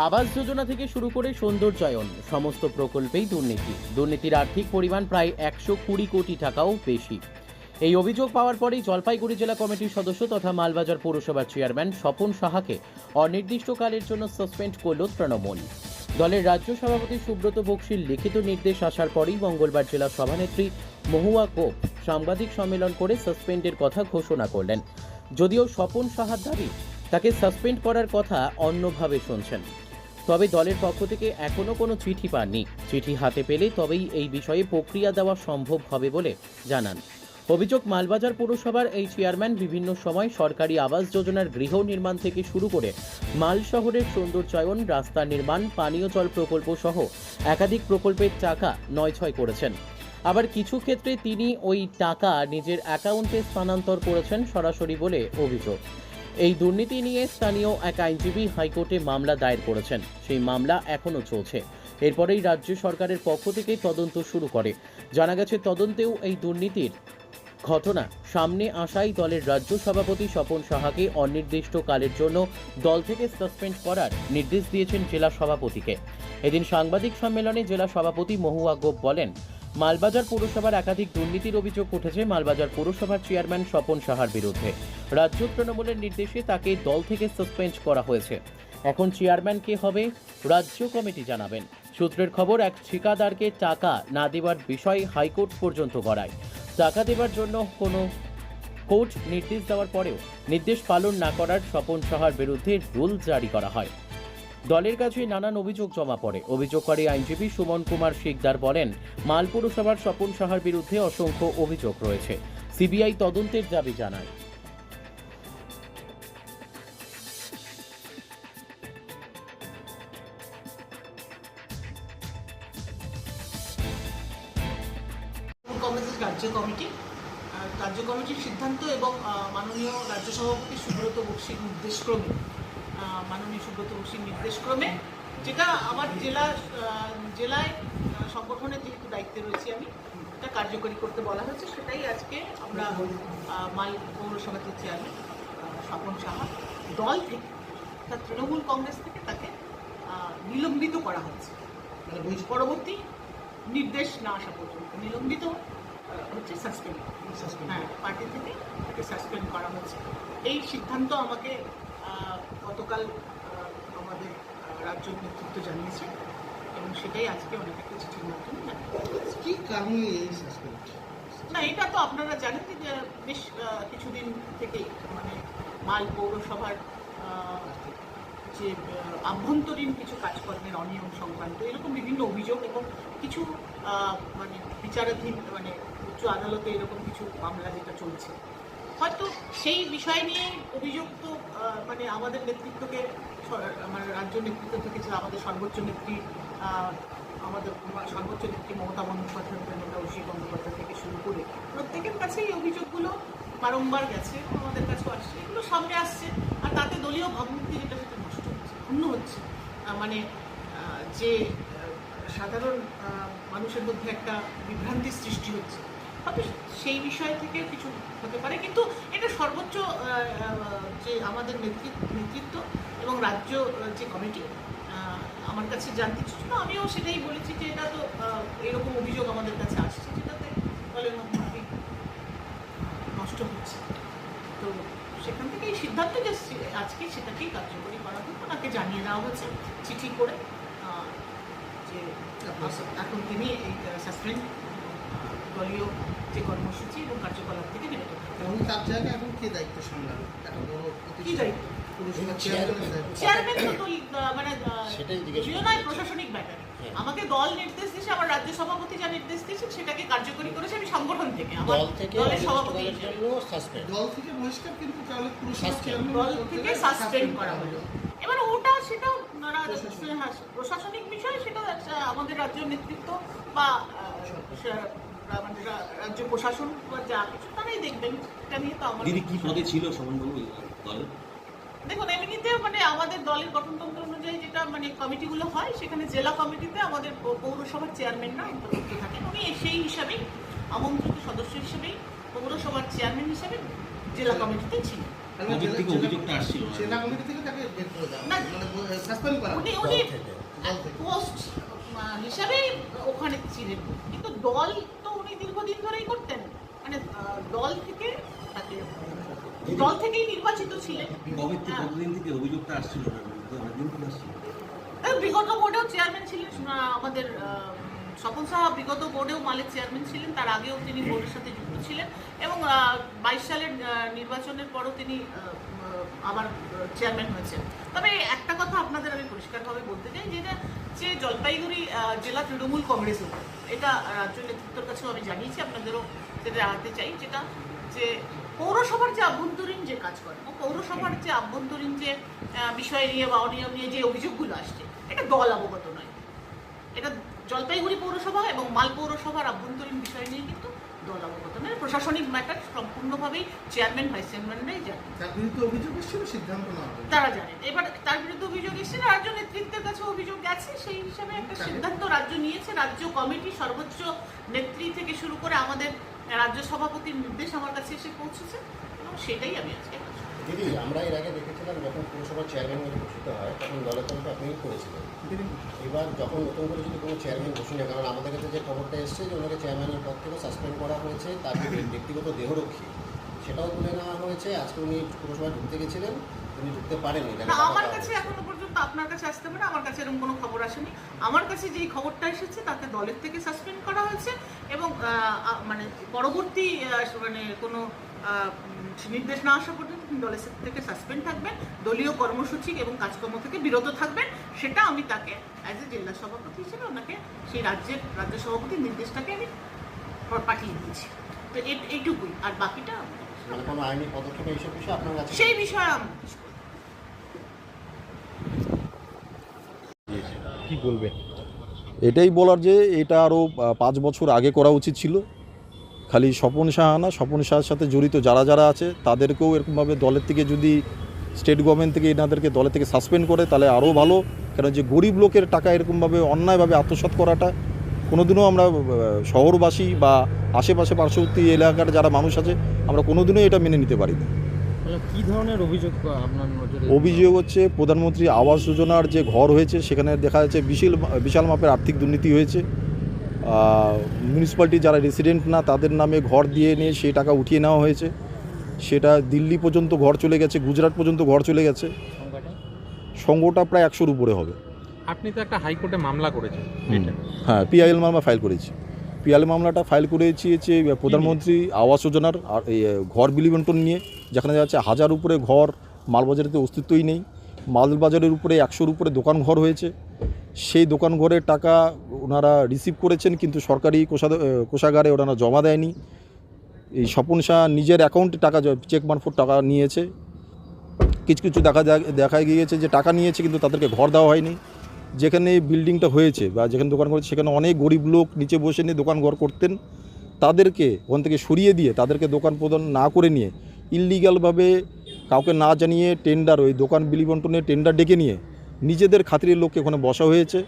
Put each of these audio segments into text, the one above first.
আবাস যোজনা থেকে শুরু করে সৌন্দর্যায়ন সমস্ত প্রকল্পেই দুর্নীতির আর্থিক পরিমাণ প্রায় 120 কোটি টাকাও বেশি। এই অভিযোগ পাওয়ার পরেই জলপাইগুড়ি জেলা কমিটির সদস্য তথা মালবাজার পৌরসভার চেয়ারম্যান স্বপন সাহাকে অনির্দিষ্টকালের জন্য সাসপেন্ড করল তৃণমূল। দলের রাজ্য সভাপতি সুব্রত বক্সির লিখিত নির্দেশ আসার পরেই মঙ্গলবার জেলা সভানেত্রী মহুয়া গোপ সাংবাদিক সম্মেলন করে সাসপেন্ডের কথা ঘোষণা করলেন। যদিও স্বপন সাহার দাবি তাকে সাসপেন্ড করার কথা অন্যভাবে শুনছেন, তবে দলের পক্ষ থেকে এখনো কোনো চিঠি পাননি। চিঠি হাতে পেলে তবেই এই বিষয়ে প্রক্রিয়া দেওয়া সম্ভব হবে বলে জানান। অভিযোগ, মালবাজার পৌরসভার এই চেয়ারম্যান বিভিন্ন সময় সরকারি আবাস যোজনার গৃহ নির্মাণ থেকে শুরু করে মাল শহরের সৌন্দর্যায়ন, রাস্তা নির্মাণ, পানীয় জল প্রকল্প সহ একাধিক প্রকল্পের টাকা নয়ছয় করেছেন। আবার কিছু ক্ষেত্রে তিনি ওই টাকা নিজের অ্যাকাউন্টে স্থানান্তর করেছেন সরাসরি বলে অভিযোগ। এই দুর্নীতি নিয়ে স্থানীয় এক আইনজীবী হাইকোর্টে মামলা দায়ের করেছেন। সেই মামলা এখনও চলছে। এরপরেই রাজ্য সরকারের পক্ষ থেকে তদন্ত শুরু করে। জানা গেছে, তদন্তেও এই দুর্নীতির ঘটনা সামনে আসায় দলের রাজ্য সভাপতি স্বপন সাহাকে অনির্দিষ্টকালের জন্য দল থেকে সাসপেন্ড করার নির্দেশ দিয়েছেন জেলা সভাপতিকে। এদিন সাংবাদিক সম্মেলনে জেলা সভাপতি মহুয়া গোপ বলেন, মালবাজার পৌরসভার একাধিক দুর্নীতির অভিযোগ উঠেছে মালবাজার পৌরসভার চেয়ারম্যান স্বপন সাহার বিরুদ্ধে। রাজ্য তৃণমূলের নির্দেশে তাকে দল থেকে সাসপেন্ড করা হয়েছে। এখন চেয়ারম্যান কে হবে রাজ্য কমিটি জানাবেন। সূত্রের খবর, এক ঠিকাদারকে টাকা না দেওয়ার বিষয় হাইকোর্ট পর্যন্ত গড়ায়। টাকা দেওয়ার জন্য কোনো কোর্ট নির্দেশ দেওয়ার পরেও নির্দেশ পালন না করার স্বপন সাহার বিরুদ্ধে রুল জারি করা হয়। দলের কাছে নানান অভিযোগ জমা পড়ে। অভিযোগকারী আইনজীবী সুমন কুমার শিকদার বলেন, মাল পৌরসভার স্বপন সাহার বিরুদ্ধে অসংখ্য অভিযোগ রয়েছে। সিবিআই তদন্তের দাবি জানায়। কংগ্রেসের রাজ্য কমিটির সিদ্ধান্ত এবং মাননীয় রাজ্য সভাপতি সুব্রত বক্সির নির্দেশক্রমে যেটা আমার জেলায় সংগঠনের যেহেতু দায়িত্বে রয়েছে আমি, এটা কার্যকরী করতে বলা হয়েছে। সেটাই আজকে আমরা মাল পৌরসভার চেয়ারম্যান স্বপন সাহা দল থেকে, অর্থাৎ তৃণমূল কংগ্রেস থেকে তাকে নিলম্বিত করা হয়েছে। পরবর্তী নির্দেশ না আসা পর্যন্ত নিলম্বিত হচ্ছে, সাসপেন্ড। হ্যাঁ, পার্টি থেকে তাকে সাসপেন্ড করা হচ্ছে। এই সিদ্ধান্ত আমাকে গতকাল আমাদের রাজ্য নেতৃত্ব জানিয়েছে এবং সেটাই আজকে অনেক একটা চিঠির মাধ্যমে কি কারণে এই সাসপেন্ড? না, এটা তো আপনারা জানেন যে বেশ কিছুদিন থেকেই মানে মাল পৌরসভার যে আভ্যন্তরীণ কিছু কাজকর্মের অনিয়ম সংক্রান্ত এরকম বিভিন্ন অভিযোগ এবং কিছু মানে বিচারাধীন মানে উচ্চ আদালতে এরকম কিছু মামলা যেটা চলছে, হয়তো সেই বিষয় নিয়ে অভিযোগ তো মানে আমাদের নেতৃত্বকে, আমার রাজ্য নেতৃত্ব থেকে যে আমাদের সর্বোচ্চ নেত্রী মমতা বন্দ্যোপাধ্যায়, নেতা অভিষেক বন্দ্যোপাধ্যায় থেকে শুরু করে প্রত্যেকের কাছে এই অভিযোগগুলো বারংবার গেছে, আমাদের কাছেও আসছে, এগুলো সামনে আসছে। আর তাতে দলীয় ভাবমূর্তি যেটা সেটা নষ্ট হচ্ছে, ক্ষুণ্ণ হচ্ছে। মানে যে সাধারণ মানুষের মধ্যে একটা বিভ্রান্তির সৃষ্টি হচ্ছে, হয়তো সেই বিষয় থেকে কিছু হতে পারে, কিন্তু এটা সর্বোচ্চ যে আমাদের নেতৃত্ব এবং রাজ্য যে কমিটি আমার কাছে জানতে চাইছিল, আমিও সেটাই বলেছি যে এটা তো এরকম অভিযোগ আমাদের কাছে আসছে যেটাতে দলের মধ্যে নষ্ট হচ্ছে। তো সেখান থেকে এই সিদ্ধান্ত যে আজকে সেটাকেই কার্যকরী করা হোক, ওনাকে জানিয়ে দেওয়া হয়েছে চিঠি করে যে এখন তিনি এই সাসপেন্ড দলীয় যে কর্মসূচি এবং কার্যকলাপ থেকে বিরত থাকবেন। এবং তার জায়গায় এখন কে দায়িত্ব সামলাবে? একটা বড় কি দায়িত্ব? চেয়ারম্যান তো মানে প্রশাসনিক ব্যাপার। আমাকে দল নির্দেশ দিয়েছে, আমার রাজ্য সভাপতি যা নির্দেশ দিয়েছে সেটাকে কার্যকরী করেছে আমি সংগঠন থেকে, আমার দলের সভাপতি দল থেকে বহিষ্কার, কিন্তু তাহলে দল থেকে সাসপেন্ড করা হলো। এবার ওটা সেটা প্রশাসনিক বিষয়, সেটা আমাদের রাজ্য নেতৃত্ব বা আমাদের রাজ্য প্রশাসন বা যা কিছু তারাই দেখবেন। এটা নিয়ে তো আমাদের কি পদে ছিল সমনবাবু দল? দেখুন, এমনিতে মানে আমাদের দলের গঠনতন্ত্র অনুযায়ী যেটা মানে কমিটিগুলো হয়, সেখানে জেলা কমিটিতে আমাদের পৌরসভার চেয়ারম্যানরা অন্তর্ভুক্ত থাকেন। উনি সেই হিসাবেই আমন্ত্রিত সদস্য হিসেবেই পৌরসভার চেয়ারম্যান হিসেবে জেলা কমিটিতে ছিলেন। কবে থেকে অভিযোগটা আসছিল? জেলা কমিটি থেকে তাকে বের করে দেওয়া না। মানে সাসপেন্ড করা উনি হয়। উনি দল থেকে। পোস্ট হিসাবেই ওখানে ছিলেন, কিন্তু দল তো উনি দীর্ঘদিন ধরেই করতেন, মানে দল থেকে তাকে দল থেকেই নির্বাচিত ছিলেন। কবে থেকে কতদিন থেকে অভিযোগটা আসছিল? অনেকদিন থেকে আসছিল। বিগত বোর্ডেও চেয়ারম্যান ছিলেন আমাদের স্বপন সাহা, বিগত বোর্ডেও মালের চেয়ারম্যান ছিলেন, তার আগেও তিনি বোর্ডের সাথে যুক্ত ছিলেন এবং 22 সালের নির্বাচনের পরও তিনি আবার চেয়ারম্যান হয়েছেন। তবে একটা কথা আপনাদের আমি পরিষ্কারভাবে বলতে চাই, যেটা যে জলপাইগুড়ি জেলা তৃণমূল কংগ্রেসের, এটা রাজ্য নেতৃত্বের কাছেও আমি জানিয়েছি, আপনাদেরও সেটা জানাতে চাই, যেটা যে পৌরসভার যে আভ্যন্তরীণ যে কাজ করে, পৌরসভার যে আভ্যন্তরীণ যে বিষয় নিয়ে বা অনিয়ম নিয়ে যে অভিযোগগুলো আসছে, এটা দল অবগত নয়। এটা জলপাইগুড়ি পৌরসভা এবং মাল পৌরসভার আভ্যন্তরীণ বিষয় নিয়ে কিন্তু দল অবগত নয়। প্রশাসনিক ম্যাটার সম্পূর্ণভাবেই চেয়ারম্যান ভাইস চেয়ারম্যানরাই জানেন, তার বিরুদ্ধে অভিযোগ এসেছিল, সিদ্ধান্ত নেওয়া হবে। তারা জানেন। এবার তার বিরুদ্ধে অভিযোগ এসেছে, রাজ্য নেতৃত্বের কাছে অভিযোগ গেছে, সেই হিসাবে একটা সিদ্ধান্ত রাজ্য নিয়েছে। রাজ্য কমিটি সর্বোচ্চ নেত্রী থেকে শুরু করে আমাদের রাজ্য সভাপতির নির্দেশ আমার কাছে এসে পৌঁছেছে এবং সেটাই আমি আজকে কাজ করছি। দিদি, আমরা এর আগে দেখেছিলাম যখন পৌরসভার চেয়ারম্যান হয়ে ঘোষিত হয় তখন দলের তরফে আপনি করেছিলেন। এবার যখন নতুন করে যদি কোনো চেয়ারম্যান ঘোষণা, কারণ আমাদের কাছে যে খবরটা এসছে যে ওনাকে চেয়ারম্যানের পদ থেকে সাসপেন্ড করা হয়েছে, তার যে ব্যক্তিগত দেহরক্ষী সেটাও তুলে নেওয়া হয়েছে। আজকে উনি পৌরসভায় ঢুকতে গেছিলেন, উনি ঢুকতে পারেননি। না, আমার কাছে এখনো পর্যন্ত, আপনার কাছে আসতে পারে, আমার কাছে এরকম কোনো খবর আসেনি। আমার কাছে যেই খবরটা এসেছে তাতে দলের থেকে সাসপেন্ড করা হয়েছে এবং মানে পরবর্তী মানে কোনো নির্দেশ না আসা পর্যন্ত তিনি দলের থেকে সাসপেন্ড থাকবেন, দলীয় কর্মসূচি এবং কাজকর্ম থেকে বিরত থাকবেন। সেটা আমি তাকে অ্যাজ এ জেলা সভাপতি হিসেবে ওনাকে সেই রাজ্য সভাপতির নির্দেশটাকে আমি পাঠিয়ে দিয়েছি। তো এইটুকুই, আর বাকিটা মানে কোনো আইনি পদক্ষেপ এইসব বিষয়ে আপনার কাছে সেই বিষয়ে আমি কিছু বলবো না। কি বলবেন? এটাই বলার যে এটা আরও 5 বছর আগে করা উচিত ছিল। খালি স্বপন সাহা না, স্বপন সাহার সাথে জড়িত যারা যারা আছে তাদেরকেও এরকমভাবে দলের থেকে যদি স্টেট গভর্নমেন্ট থেকে এনাদেরকে দলের থেকে সাসপেন্ড করে তাহলে আরও ভালো। কারণ যে গরিব লোকের টাকা এরকমভাবে অন্যায়ভাবে আত্মসাৎ করাটা কোনোদিনও আমরা শহরবাসী বা আশেপাশে পার্শ্ববর্তী এলাকার যারা মানুষ আছে আমরা কোনোদিনও এটা মেনে নিতে পারি না। কী ধরনের অভিযোগ আপনার নজরে? অভিযোগ হচ্ছে প্রধানমন্ত্রী আবাস যোজনার যে ঘর হয়েছে সেখানে দেখা যাচ্ছে বিশাল মাপের আর্থিক দুর্নীতি হয়েছে। মিউনিসিপ্যালিটি যারা রেসিডেন্ট না তাদের নামে ঘর দিয়ে নিয়ে সেই টাকা উঠিয়ে নেওয়া হয়েছে। সেটা দিল্লি পর্যন্ত ঘর চলে গেছে, গুজরাট পর্যন্ত ঘর চলে গেছে। সংখ্যাটা প্রায় 100-র উপরে হবে। আপনি তো একটা হাইকোর্টে মামলা করেছেন। হ্যাঁ, পিআইএল মামলা ফাইল করেছি। পিআইএল মামলাটা ফাইল করেছি হচ্ছে প্রধানমন্ত্রী আবাস যোজনার আর এই ঘর বিলি বন্টন নিয়ে, যেখানে যাচ্ছে 1000 উপরে ঘর মালবাজারেতে অস্তিত্বই নেই। মালবাজারের উপরে 100-র উপরে দোকান ঘর হয়েছে। সেই দোকান ঘরের টাকা ওনারা রিসিভ করেছেন কিন্তু সরকারি কোষাগারে ওনারা জমা দেয়নি। এই স্বপন শাহ নিজের অ্যাকাউন্টে টাকা চেক মারফত টাকা নিয়েছে। কিছু দেখা গিয়েছে যে টাকা নিয়েছে কিন্তু তাদেরকে ঘর দেওয়া হয়নি। যেখানে বিল্ডিংটা হয়েছে বা যেখানে দোকান করেছে সেখানে অনেক গরিব লোক নিচে বসে নিয়ে দোকান ঘর করতেন, তাদেরকে ওখান থেকে সরিয়ে দিয়ে তাদেরকে দোকান প্রদান না করে নিয়ে ইললিগালভাবে কাউকে না জানিয়ে টেন্ডার, ওই দোকান বিলি বন্টনের টেন্ডার ডেকে নিয়ে নিজেদের খাতিরের লোককে ওখানে বসা হয়েছে।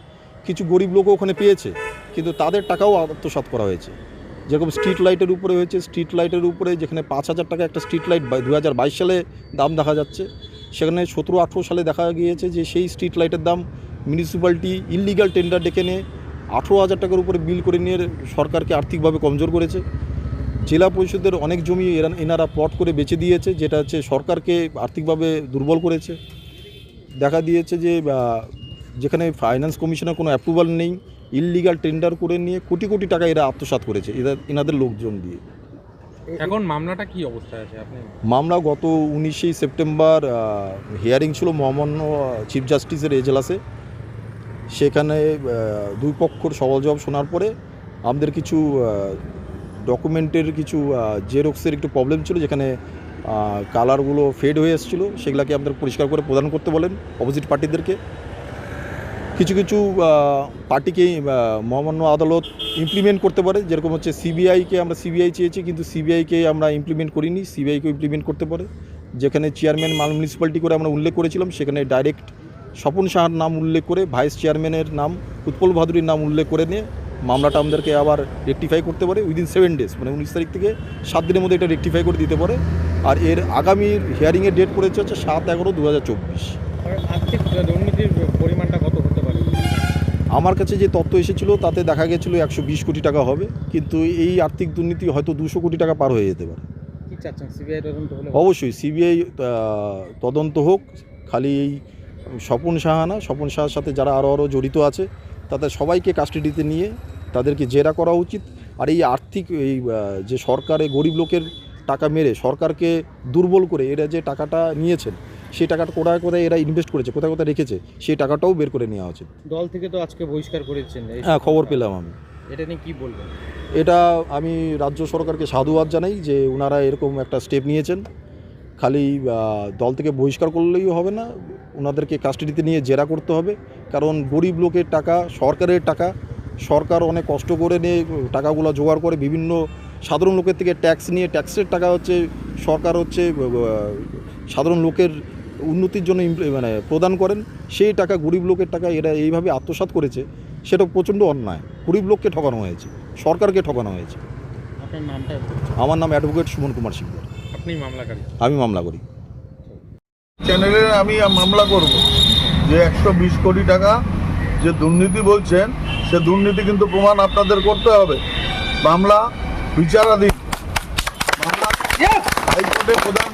কিছু গরিব লোকও ওখানে পেয়েছে কিন্তু তাদের টাকাও আত্মসাৎ করা হয়েছে। যেরকম স্ট্রিট লাইটের উপরে হয়েছে, স্ট্রিট লাইটের উপরে যেখানে 5000 টাকা একটা স্ট্রিট লাইট 2022 সালে দাম দেখা যাচ্ছে, সেখানে 17-18 সালে দেখা গিয়েছে যে সেই স্ট্রিট লাইটের দাম মিউনিসিপ্যালিটি ইললিগাল টেন্ডার ডেকে নিয়ে 18,000 টাকার উপরে বিল করে নিয়ে সরকারকে আর্থিকভাবে কমজোর করেছে। জেলা পরিষদের অনেক জমি এনারা প্লট করে বেচে দিয়েছে, যেটা হচ্ছে সরকারকে আর্থিকভাবে দুর্বল করেছে। দেখা দিয়েছে যে যেখানে ফাইন্যান্স কমিশনের কোনো অ্যাপ্রুভাল নেই, ইললিগাল টেন্ডার করে নিয়ে কোটি কোটি টাকা এরা আত্মসাৎ করেছে এনাদের লোকজন দিয়ে। এখন মামলাটা কি অবস্থায় আছে? আপনি মামলা গত 19 সেপ্টেম্বর হিয়ারিং ছিল মহামান্য চিফ জাস্টিসের এজলাসে। সেখানে দুই পক্ষর সওয়াল জবাব শোনার পরে আমাদের কিছু ডকুমেন্টের কিছু জেরক্সের একটু প্রবলেম ছিল, যেখানে কালারগুলো ফেড হয়ে এসেছিলো, সেগুলোকে আমাদের পরিষ্কার করে প্রদান করতে বলেন অপোজিট পার্টিদেরকে। কিছু পার্টিকেই মহামান্য আদালত ইমপ্লিমেন্ট করতে পারে, যেরকম হচ্ছে সিবিআইকে আমরা সিবিআই চেয়েছি কিন্তু সিবিআইকে আমরা ইমপ্লিমেন্ট করিনি, সিবিআইকে ইমপ্লিমেন্ট করতে পারে। যেখানে চেয়ারম্যান মাল মিউনিসিপ্যালিটি করে আমরা উল্লেখ করেছিলাম সেখানে ডাইরেক্ট স্বপন সাহার নাম উল্লেখ করে ভাইস চেয়ারম্যানের নাম উৎপল ভাদুরীর নাম উল্লেখ করে নিয়ে মামলাটা আমাদেরকে আবার রেকটিফাই করতে পারে উইদিন 7 ডেজ, মানে 19 তারিখ থেকে 7 দিনের মধ্যে এটা রেকটিফাই করে দিতে পারে। আর এর আগামী হিয়ারিংয়ের ডেট পড়েছে হচ্ছে 7/11/2024। আর্থিক দুর্নীতির পরিমাণটা কত হতে পারে? আমার কাছে যে তথ্য এসেছিলো তাতে দেখা গেছিলো 120 কোটি টাকা হবে, কিন্তু এই আর্থিক দুর্নীতি হয়তো 200 কোটি টাকা পার হয়ে যেতে পারে। কি চাচ্ছেন, সিবিআই তদন্ত হলে? অবশ্যই সিবিআই তদন্ত হোক। খালি এই স্বপন সাহার সাথে যারা আরও জড়িত আছে তাদের সবাইকে কাস্টাডিতে নিয়ে তাদেরকে জেরা করা উচিত। আর এই আর্থিক এই যে সরকারে গরিব লোকের টাকা মেরে সরকারকে দুর্বল করে এরা যে টাকাটা নিয়েছেন, সেই টাকাটা কোথায় কোথায় এরা ইনভেস্ট করেছে, কোথায় কোথায় রেখেছে, সেই টাকাটাও বের করে নেওয়া উচিত। দল থেকে তো আজকে বহিষ্কার করেছেন, হ্যাঁ, খবর পেলাম আমি। এটা নিয়ে কি বলবেন? এটা আমি রাজ্য সরকারকে সাধুবাদ জানাই যে ওনারা এরকম একটা স্টেপ নিয়েছেন। খালি দল থেকে বহিষ্কার করলেই হবে না, ওনাদেরকে কাস্টাডিতে নিয়ে জেরা করতে হবে। কারণ গরিব লোকের টাকা, সরকারের টাকা, সরকার অনেক কষ্ট করে নিয়ে টাকাগুলো জোগাড় করে বিভিন্ন সাধারণ লোকের থেকে ট্যাক্স নিয়ে, ট্যাক্সের টাকা হচ্ছে সরকার হচ্ছে সাধারণ লোকের উন্নতির জন্য মানে প্রদান করেন। সেই টাকা গরিব লোকের টাকা এরা এইভাবে আত্মসাৎ করেছে, সেটা প্রচণ্ড অন্যায়। গরিব লোককে ঠকানো হয়েছে, সরকারকে ঠকানো হয়েছে। আপনার নামটা? আমার নাম অ্যাডভোকেট সুমন কুমার সিকদার। আপনি মামলাকারী? আমি মামলা করি। চ্যানেলে আমি মামলা করব যে 120 কোটি টাকা যে দুর্নীতি বলছেন, সে দুর্নীতি কিন্তু প্রমাণ আপনাদের করতে হবে। মামলা বিচারাধীন, মামলা হাইকোর্টে প্রধান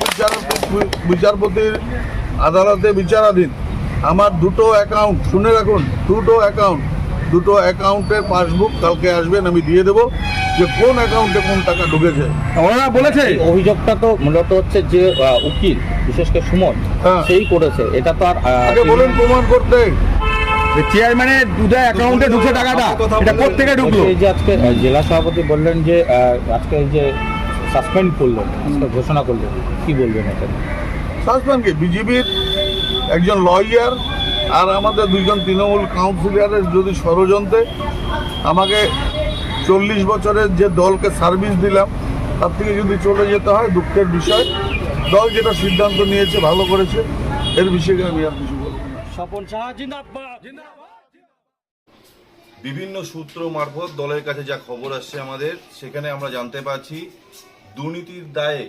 বিচারপতির আদালতে বিচারাধীন। আমার দুটো অ্যাকাউন্ট, শুনে রাখুন, দুটো অ্যাকাউন্টের পাসবুক কালকে আসবেন, আমি দিয়ে দেবো যে কোন অ্যাকাউন্টে কোন টাকা ঢুকেছে। ওনারা বলেছে অভিযোগটা তো মূলত হচ্ছে যে উকিল, বিশেষ করে সুমন, হ্যাঁ, সেই করেছে। এটা তো আর আগে বলেন প্রমাণ করতে। চেয়ারম্যানের দুটো অ্যাকাউন্টে ঢুকছে টাকাটা, এটা কোত্থেকে ঢুকলো? এই যে আজকে জেলা সভাপতি বললেন যে আজকে এই যে সাসপেন্ড করলেন, আজকে ঘোষণা করলেন, কি বলবেন এটা? সাসপেন্ড কি? বিজেপির একজন লয়ার আর আমাদের দুইজন তৃণমূল কাউন্সিলরের যদি ষড়যন্ত্রে আমাকে 40 বছরের যে দলকে সার্ভিস দিলাম তার থেকে যদি চলে যেতে হয়, দুঃখের বিষয়। দল যেটা সিদ্ধান্ত নিয়েছে ভালো করেছে, এর বিষয়ে আমি আর কিছু বলবো না। স্বপন সাহা জিন্দাবাদ। বিভিন্ন সূত্র মারফত দলের কাছে যা খবর আসছে আমাদের, সেখানে আমরা জানতে পারছি দুর্নীতির দায়ে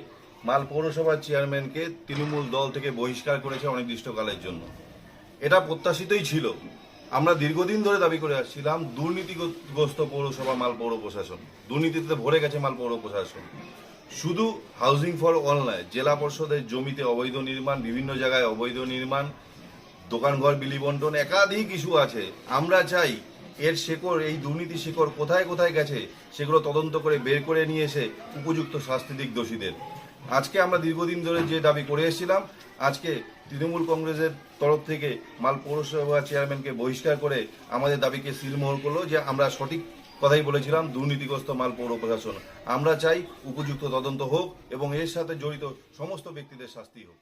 মাল পৌরসভার চেয়ারম্যানকে তৃণমূল দল থেকে বহিষ্কার করেছে অনির্দিষ্টকালের জন্য। এটা প্রত্যাশিতই ছিল। আমরা দীর্ঘদিন ধরে দাবি করে আসছিলাম দুর্নীতিগ্রস্ত পৌরসভা মাল পৌর প্রশাসন, দুর্নীতিতে ভরে গেছে মাল পৌর প্রশাসন। শুধু হাউজিং ফর অল নয়, জেলা পরিষদের জমিতে অবৈধ নির্মাণ, বিভিন্ন জায়গায় অবৈধ নির্মাণ, দোকানঘর বিলি বন্টন, একাধিক ইস্যু আছে। আমরা চাই এর শেকড়, এই দুর্নীতি শেকড় কোথায় কোথায় গেছে সেগুলো তদন্ত করে বের করে নিয়ে এসে উপযুক্ত শাস্তি দিক দোষীদের। আজকে আমরা দীর্ঘদিন ধরে যে দাবি করে এসেছিলাম, আজকে তৃণমূল কংগ্রেসের তরফ থেকে মাল পৌরসভা চেয়ারম্যানকে বহিষ্কার করে আমাদের দাবিকে সিলমোহর করলো যে আমরা সঠিক কথাই বলেছিলাম, দুর্নীতিগ্রস্ত মাল পৌর প্রশাসন। আমরা চাই উপযুক্ত তদন্ত হোক এবং এর সাথে জড়িত সমস্ত ব্যক্তিদের শাস্তি হোক।